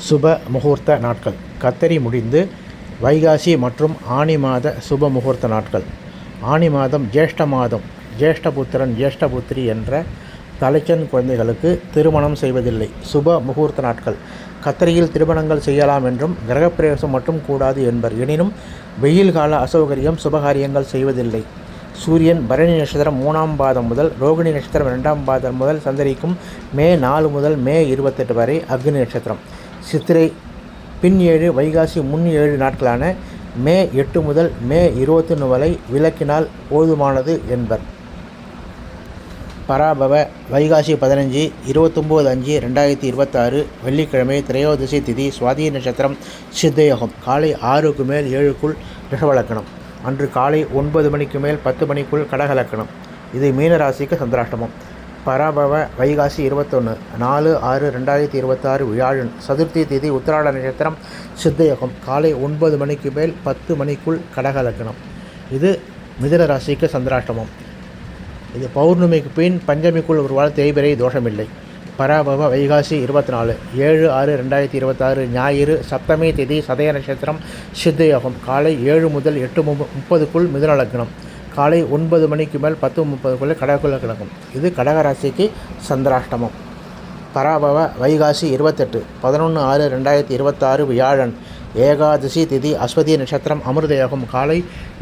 சுப முகூர்த்த நாட்கள். கத்தரி முடிந்து வைகாசி மற்றும் ஆனி மாத சுப முகூர்த்த நாட்கள். ஆனி மாதம் ஜேஷ்ட மாதம். ஜேஷ்டபுத்திரன் ஜேஷ்டபுத்திரி என்ற தலைச்சன் குழந்தைகளுக்கு திருமணம் செய்வதில்லை. சுப முகூர்த்த நாட்கள். கத்தரியில் திருமணங்கள் செய்யலாம் என்றும் கிரகப்பிரவேசம் மட்டும் கூடாது என்பர். எனினும் வெயில் கால அசௌகரியம் சுபகாரியங்கள் செய்வதில்லை. சூரியன் பரணி நட்சத்திரம் 3ஆம் பாதம் முதல் ரோகிணி நட்சத்திரம் 2ஆம் பாதம் முதல் சந்தரிக்கும். மே 4 முதல் மே 28 வரை அக்னி நட்சத்திரம். சித்திரை பின் 7, வைகாசி முன் 7 நாட்களான மே 8 முதல் மே 21 வரை விளக்கினால் போதுமானது என்பர். பராபவ வைகாசி 15, 29/5/2026 வெள்ளிக்கிழமை. திரையோதசி திதி. சுவாதி நட்சத்திரம். சித்தயோகம். காலை 6க்கு மேல் 7க்குள் ரிஷபலக்கணம். அன்று காலை 9 மணிக்கு மேல் 10 மணிக்குள் கடகலக்கணம். இது மீனராசிக்கு சந்திராஷ்டமம். பராபவ வைகாசி 21, 4/6/2026 வியாழன். சதுர்த்தி திதி. உத்திராட நட்சத்திரம். சித்தயோகம். காலை 9 மணிக்கு மேல் 10 மணிக்குள் கடகலக்கணம். இது மிதுன ராசிக்கு சந்திராஷ்டமம். இது பௌர்ணமிக்கு பின் பஞ்சமிக்குள் ஒரு வார தேய்பிரை தோஷமில்லை. பராபவ வைகாசி 24, 7/6/2026 ஞாயிறு. சப்தமி திதி. சதய நட்சத்திரம். சித்தயோகம். காலை 7 முதல் 8:30க்குள் மிதுன லக்னம். காலை 9 மணிக்கு மேல் 10:30க்குள்ளே கடகலக்கணம். இது கடகராசிக்கு சந்திராஷ்டமம். பராபவ வைகாசி 28, 11/6/2026 வியாழன். ஏகாதசி திதி. அஸ்வதி நட்சத்திரம். அமிர்தயோகம். காலை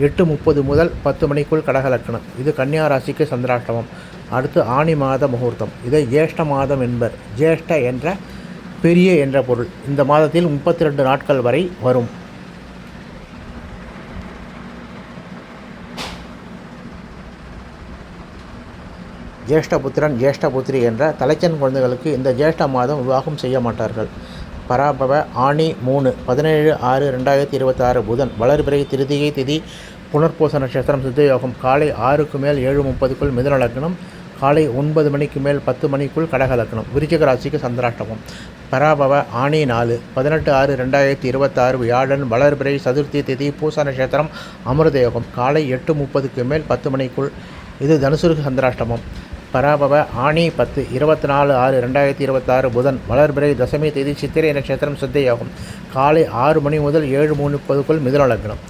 8:30 முதல் 10 மணிக்குள் கடகலக்கணம். இது கன்னியா ராசிக்கு சந்திராஷ்டமம். அடுத்து ஆனி மாத முகூர்த்தம். இதை ஜேஷ்ட மாதம் என்பர். ஜேஷ்ட என்ற பெரிய என்ற பொருள். இந்த மாதத்தில் 32 நாட்கள் வரை வரும். ஜேஷ்டபுத்திரன் ஜேஷ்டபுத்திரி என்ற தலைச்சன் குழந்தைகளுக்கு இந்த ஜேஷ்ட மாதம் விவாகம் செய்ய மாட்டார்கள். பராபவ ஆனி 3, 17/6/2026 புதன். வளர்பிறை திருதியை திதி. புனர்பூச நட்சத்திரம். சித்தயோகம். காலை 6க்கு மேல் 7:30க்குள் மிதுன லக்னம். காலை 9 மணிக்கு மேல் 10 மணிக்குள் கடகலக்கணம். விருச்சிக ராசிக்கு சந்திராஷ்டமம். பராபவ ஆனி 4, 18/6/2026 வியாழன். வளர்பிறை சதுர்த்தி திதி. பூச நட்சத்திரம். அமிர்தயோகம். காலை 8:30க்கு மேல் 10 மணிக்குள். இது தனுசுருக்கு சந்திராஷ்டமம். பராபவ ஆனி 10, 24/6/2026 புதன். வளர்பிறை தசமி திதி. சித்திரை நட்சத்திரம். சித்தயோகம். காலை 6 மணி முதல் 7:30க்குள் மிதுன லக்னம்.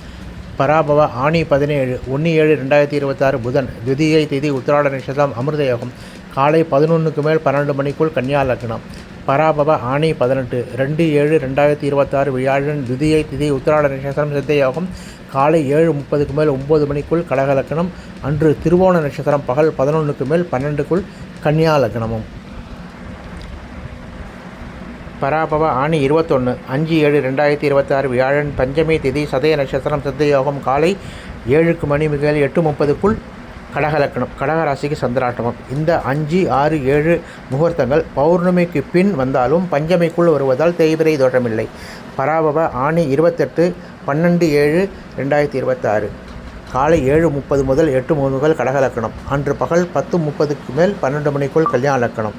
பராபவ ஆனி 17, 1/7/2026 புதன். துதியை திதி. உத்திராட நட்சத்திரம். அமிர்தயோகம். காலை 11க்கு மேல் 12 மணிக்குள் கன்னியா லக்னம். பராபவ ஆனி 18, 2/7/2026 வியாழன். துதியை திதி. உத்திராட நட்சத்திரம். சித்தயோகம். காலை 7:30க்கு மேல் 9 மணிக்குள் கடகலக்கணம். அன்று திருவோண நட்சத்திரம். பகல் 11க்கு மேல் 12க்குள் கன்னியா லக்னமும். பராபவ ஆனி 21, 5/7/2026 வியாழன். பஞ்சமி திதி. சதய நட்சத்திரம். சித்தயோகம். காலை 7 மணி முதல் 8:30க்குள் கடகலக்கணம். கடகராசிக்கு சந்திராஷ்டமம். இந்த 5, 6, 7 முகூர்த்தங்கள் பௌர்ணமிக்கு பின் வந்தாலும் பஞ்சமிக்குள் வருவதால் தேய்பிரை தோஷமில்லை. பராபவ ஆனி 28, 12/7/2026 காலை 7:30 முதல் 8:30 கடகலக்கணம். அன்று பகல் 10:30க்கு மேல் 12 மணிக்குள் கல்யாண லக்கணம்.